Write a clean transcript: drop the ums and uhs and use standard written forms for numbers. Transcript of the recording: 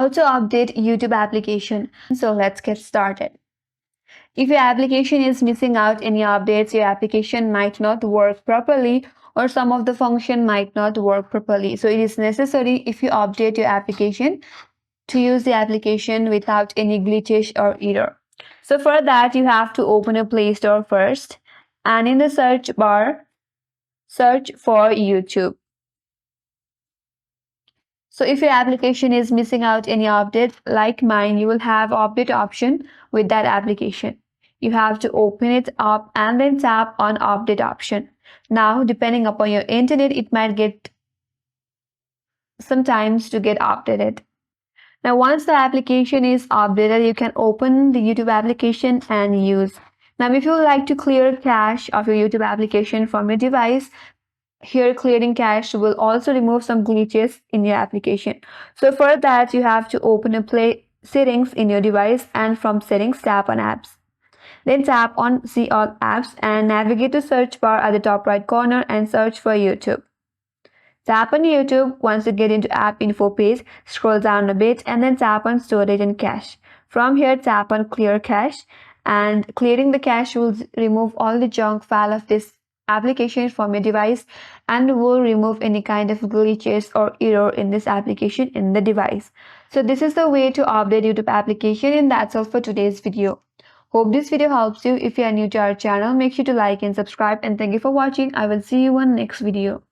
Also update YouTube application. So let's get started. If your application is missing out any updates, your application might not work properly or some of the function might not work properly. So it is necessary if you update your application to use the application without any glitches or error. So for that, you have to open a Play Store first and in the search bar, search for YouTube. So if your application is missing out any update like mine, you will have update option with that application. You have to open it up and then tap on update option. Now, depending upon your internet, it might get sometimes to get updated. Now, once the application is updated, you can open the YouTube application and use. Now, if you would like to clear cache of your YouTube application from your device, here clearing cache will also remove some glitches in your application. So for that, you have to open a Play settings in your device and from settings tap on apps. Then tap on see all apps and navigate to search bar at the top right corner and search for YouTube. Tap on YouTube. Once you get into app info page, scroll down a bit and then tap on storage and cache. From here, tap on clear cache, and clearing the cache will remove all the junk file of this application from your device and will remove any kind of glitches or error in this application in the device. So this is the way to update YouTube application, and that's all for today's video. Hope this video helps you. If you are new to our channel, make sure to like and subscribe, and thank you for watching. I will see you on next video.